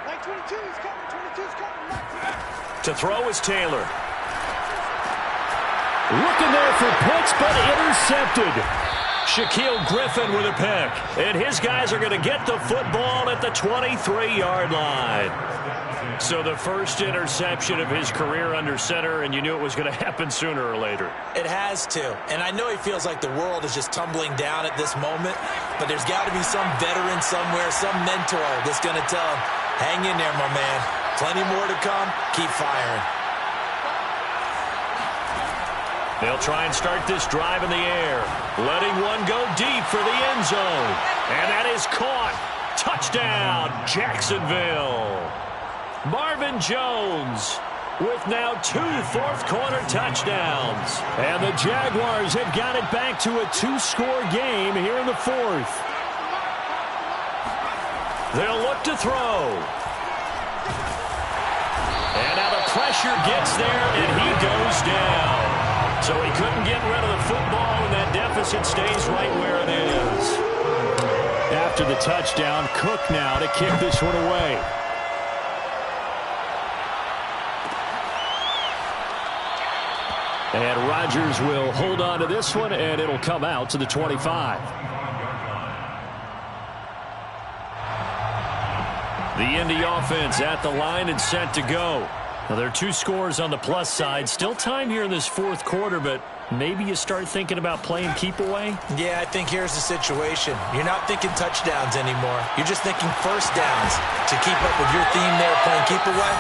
Like 22 is coming. 22 is coming. To throw is Taylor. Looking there for picks, but intercepted. Shaquille Griffin with a pick. And his guys are going to get the football at the 23-yard line. So the first interception of his career under center, and you knew it was going to happen sooner or later. It has to. And I know he feels like the world is just tumbling down at this moment, but there's got to be some veteran somewhere, some mentor that's going to tell him, hang in there, my man. Plenty more to come. Keep firing. They'll try and start this drive in the air. Letting one go deep for the end zone. And that is caught. Touchdown, Jacksonville. Marvin Jones with now 2 fourth-quarter touchdowns. And the Jaguars have got it back to a 2-score game here in the 4th. They'll look to throw. And now the pressure gets there, and he goes down. So he couldn't get rid of the football, and that deficit stays right where it is. After the touchdown, Cook now to kick this one away. And Rodgers will hold on to this one, and it'll come out to the 25. The Indy offense at the line and set to go. Now, there are 2 scores on the plus side. Still time here in this fourth quarter, but maybe you start thinking about playing keep away? Yeah, I think here's the situation. You're not thinking touchdowns anymore. You're just thinking first downs. To keep up with your theme there, playing keep away,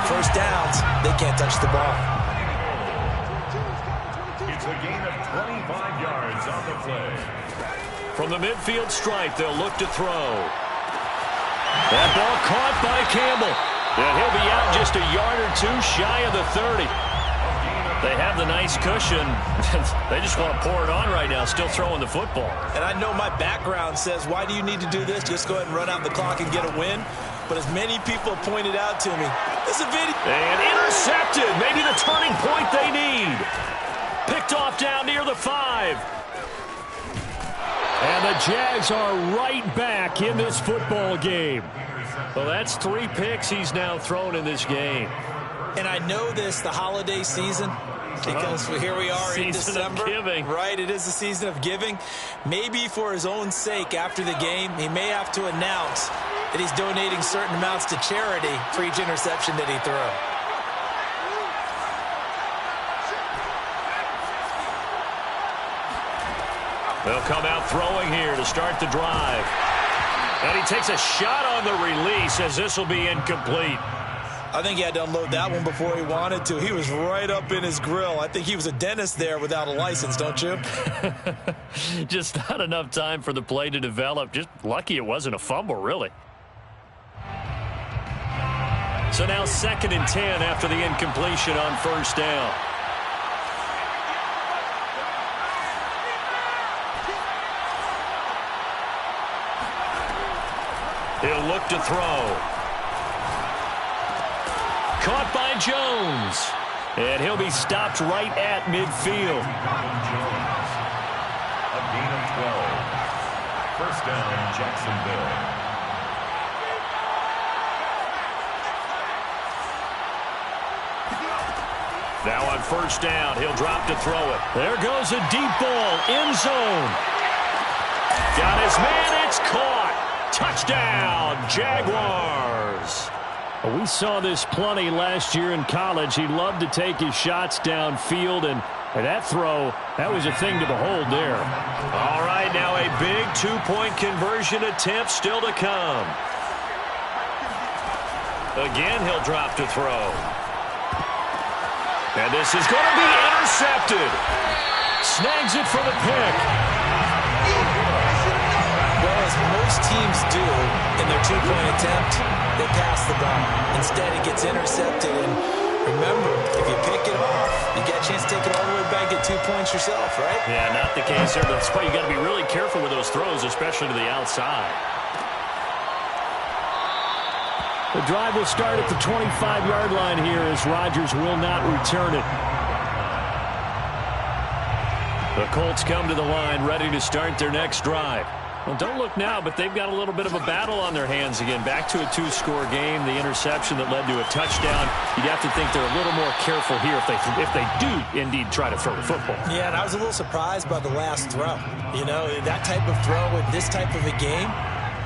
first downs, they can't touch the ball. It's a gain of 25 yards on the play. From the midfield stripe, they'll look to throw. That ball caught by Campbell. And he'll be out just a yard or 2 shy of the 30. They have the nice cushion. They just want to pour it on right now, still throwing the football. And I know my background says, why do you need to do this? Just go ahead and run out the clock and get a win. But as many people pointed out to me, this is a video. And intercepted. Maybe the turning point they need. Picked off down near the 5. And the Jags are right back in this football game. Well, that's 3 picks he's now thrown in this game. And I know this, the holiday season, because here we are in December. Season of giving. Right, it is the season of giving. Maybe for his own sake after the game, he may have to announce that he's donating certain amounts to charity for each interception that he threw. They'll come out throwing here to start the drive. And he takes a shot on the release as this will be incomplete. I think he had to unload that one before he wanted to. He was right up in his grill. I think he was a dentist there without a license, don't you? Just not enough time for the play to develop. Just lucky it wasn't a fumble, really. So now 2nd and 10 after the incompletion on first down. He'll look to throw. Caught by Jones. And he'll be stopped right at midfield. A gain of 12. First down, Jacksonville. Now on first down, he'll drop to throw it. There goes a deep ball, end zone. Got his man, it's caught. Touchdown, Jaguars. We saw this plenty last year in college. He loved to take his shots downfield, and that throw, that was a thing to behold there. All right, now a big 2-point conversion attempt still to come. Again, he'll drop to throw. And this is going to be intercepted. Snags it for the pick. Well, as most teams do in their 2-point attempt, they pass the ball. Instead, it gets intercepted. And remember, if you pick it off, you get a chance to take it all the way back, get 2 points yourself, right? Yeah, not the case here. That's why you got to be really careful with those throws, especially to the outside. The drive will start at the 25-yard line here as Rodgers will not return it. The Colts come to the line ready to start their next drive. Well, don't look now, but they've got a little bit of a battle on their hands again. Back to a 2-score game. The interception that led to a touchdown. You'd have to think they're a little more careful here if they do indeed try to throw the football. Yeah, and I was a little surprised by the last throw. You know, that type of throw in this type of a game,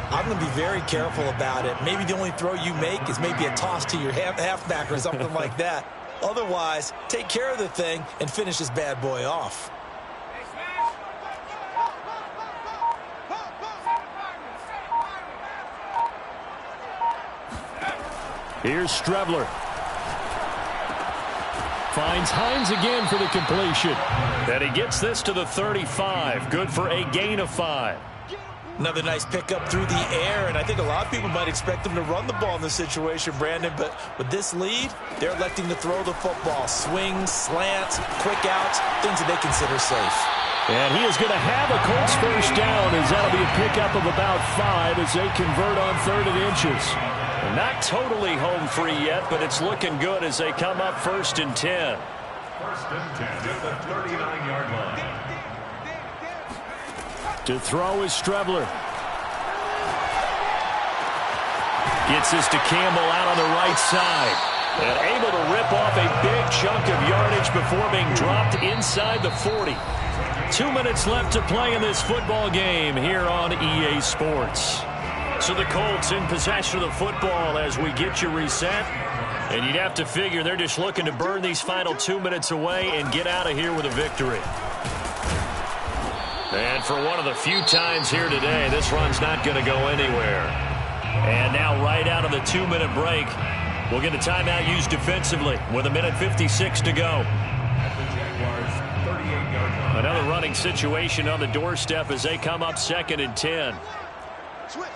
I'm going to be very careful about it. Maybe the only throw you make is maybe a toss to your halfback or something like that. Otherwise, take care of the thing and finish this bad boy off. Here's Strebler. Finds Hines again for the completion. And he gets this to the 35. Good for a gain of 5. Another nice pickup through the air, and I think a lot of people might expect them to run the ball in this situation, Brandon, but with this lead, they're electing to throw the football. Swings, slants, quick outs, things that they consider safe. And he is going to have a Colts first down, as that'll be a pickup of about 5 as they convert on 3rd and inches. Not totally home free yet, but it's looking good as they come up 1st and 10. 1st and 10 at the 39-yard line. To throw is Strebler. Gets this to Campbell out on the right side. And able to rip off a big chunk of yardage before being dropped inside the 40. 2 minutes left to play in this football game here on EA Sports. So the Colts in possession of the football as we get you reset. And you'd have to figure they're just looking to burn these final 2 minutes away and get out of here with a victory. And for one of the few times here today, this run's not going to go anywhere. And now right out of the 2-minute break, we'll get a timeout used defensively with 1:56 to go. Another running situation on the doorstep as they come up 2nd and 10. Switch.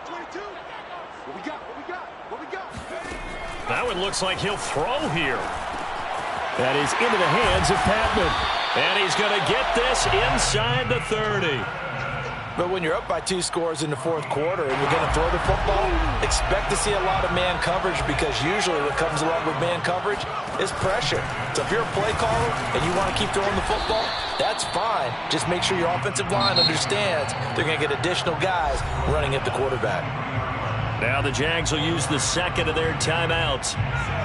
22. What we got? That one looks like he'll throw here. That is into the hands of Patman. And he's going to get this inside the 30. But when you're up by 2 scores in the 4th quarter and you're going to throw the football, expect to see a lot of man coverage, because usually what comes along with man coverage is pressure. So if you're a play caller and you want to keep throwing the football, that's fine. Just make sure your offensive line understands they're going to get additional guys running at the quarterback. Now the Jags will use the second of their timeouts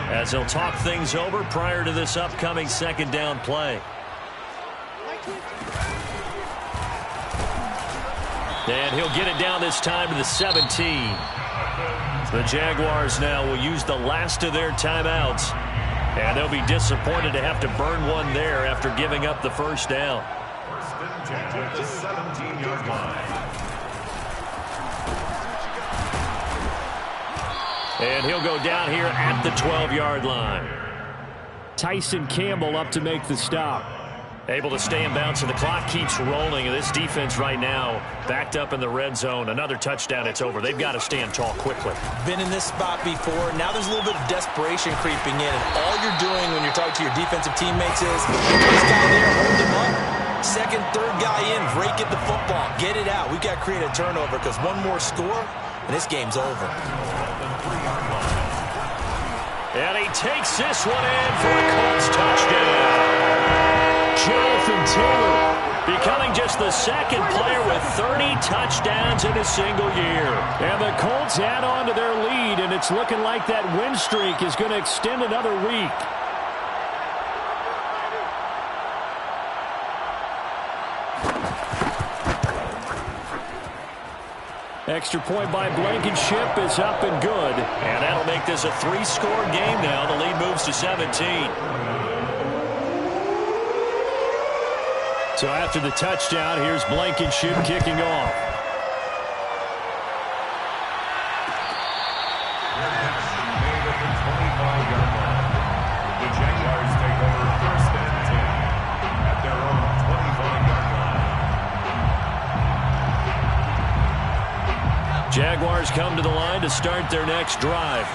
as they'll talk things over prior to this upcoming 2nd down play. And he'll get it down this time to the 17. The Jaguars now will use the last of their timeouts. And they'll be disappointed to have to burn one there after giving up the first down. First and 10 at the 17-yard line. And he'll go down here at the 12-yard line. Tyson Campbell up to make the stop. Able to stay in bounds, and the clock keeps rolling. And this defense right now backed up in the red zone. Another touchdown, it's over. They've got to stand tall quickly. Been in this spot before. Now there's a little bit of desperation creeping in. And all you're doing when you're talking to your defensive teammates is, this guy there, hold him up. Second, third guy in, break at the football. Get it out. We've got to create a turnover, because one more score, and this game's over. And he takes this one in for a Colts touchdown. Jonathan Taylor becoming just the 2nd player with 30 touchdowns in a single year. And the Colts add on to their lead, and it's looking like that win streak is going to extend another week. Extra point by Blankenship is up and good. And that'll make this a 3-score game now. The lead moves to 17. So after the touchdown, here's Blankenship kicking off. Made at the 25-yard line. The Jaguars take over first and 10 at their own 25-yard line. Jaguars come to the line to start their next drive.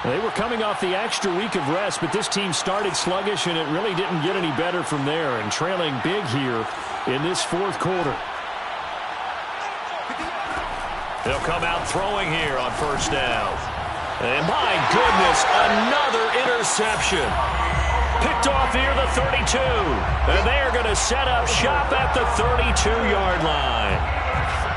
They were coming off the extra week of rest, but this team started sluggish, and it really didn't get any better from there, and trailing big here in this 4th quarter. They'll come out throwing here on first down. And my goodness, another interception. Picked off here the 32. And they're going to set up shop at the 32-yard line.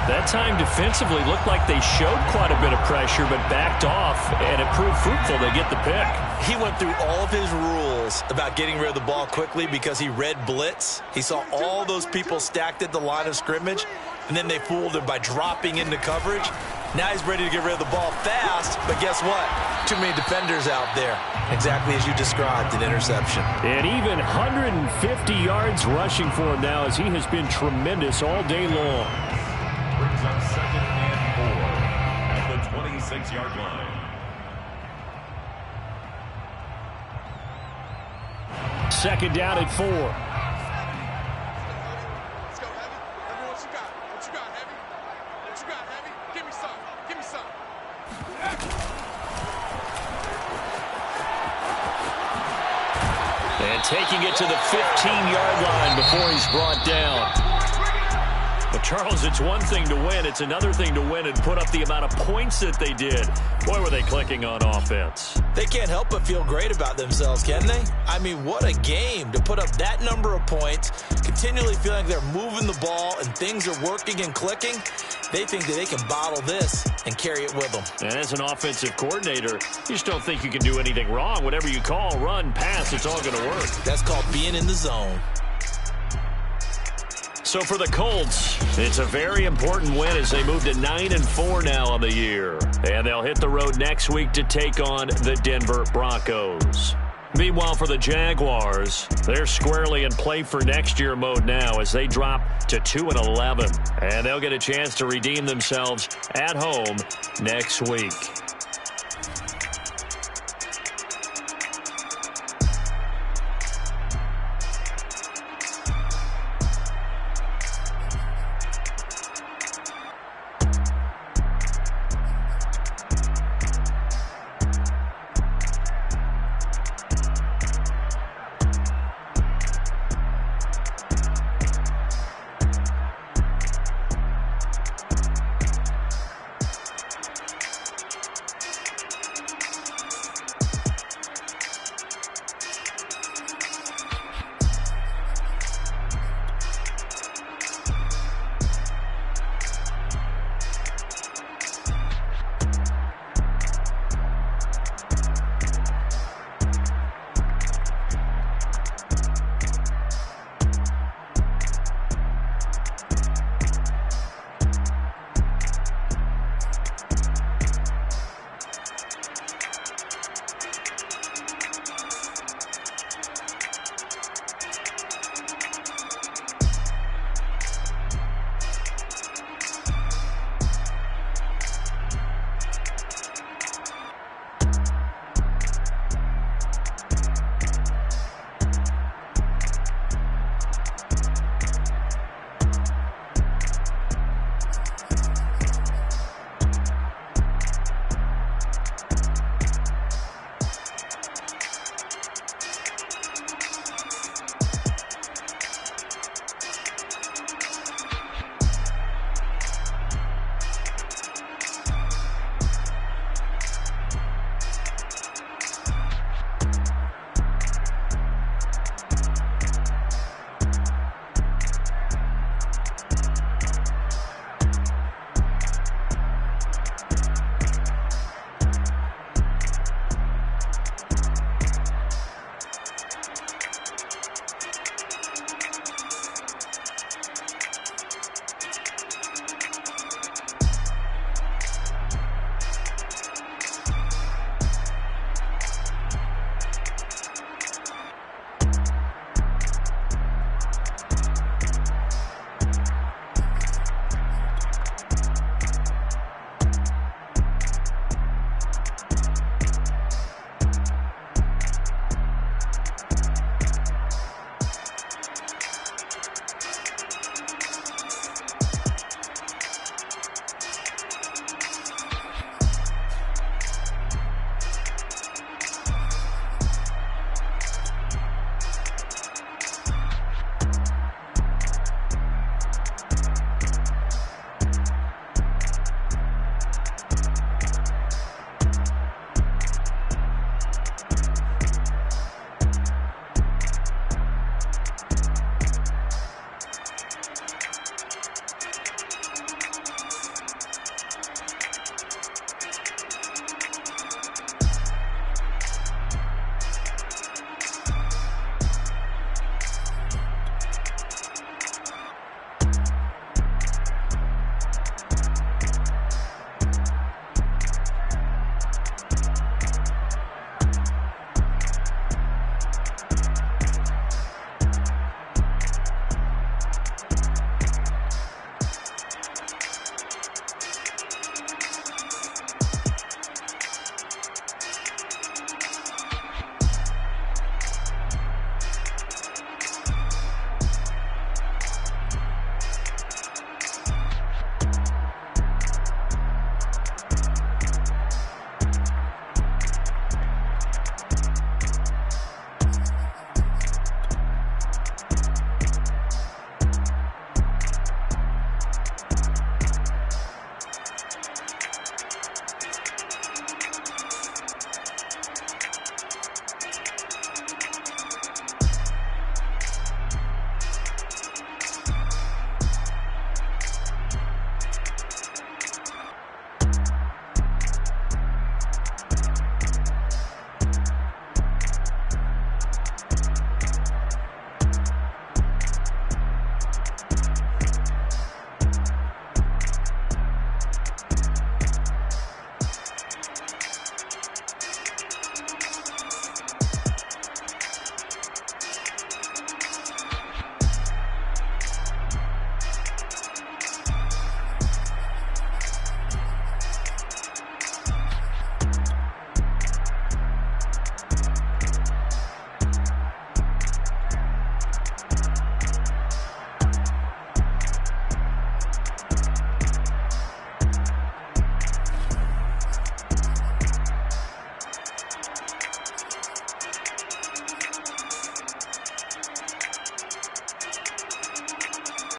That time defensively looked like they showed quite a bit of pressure, but backed off, and it proved fruitful. They get the pick. He went through all of his rules about getting rid of the ball quickly because he read blitz. He saw all those people stacked at the line of scrimmage, and then they fooled him by dropping into coverage. Now he's ready to get rid of the ball fast, but guess what? Too many defenders out there. Exactly as you described, an interception. And even 150 yards rushing for him now, as he has been tremendous all day long. Brings up 2nd and 4 at the 26-yard line. Second down at 4. Let's go, Heavy. Everyone, what you got? What you got, Heavy? What you got, Heavy? Give me some. Give me some. And taking it to the 15-yard line before he's brought down. But, Charles, it's one thing to win. It's another thing to win and put up the amount of points that they did. Boy, were they clicking on offense. They can't help but feel great about themselves, can they? I mean, what a game to put up that number of points, continually feeling like they're moving the ball and things are working and clicking. They think that they can bottle this and carry it with them. And as an offensive coordinator, you just don't think you can do anything wrong. Whatever you call, run, pass, it's all going to work. That's called being in the zone. So for the Colts, it's a very important win as they move to 9-4 now on the year. And they'll hit the road next week to take on the Denver Broncos. Meanwhile, for the Jaguars, they're squarely in play for next year mode now as they drop to 2-11. And they'll get a chance to redeem themselves at home next week.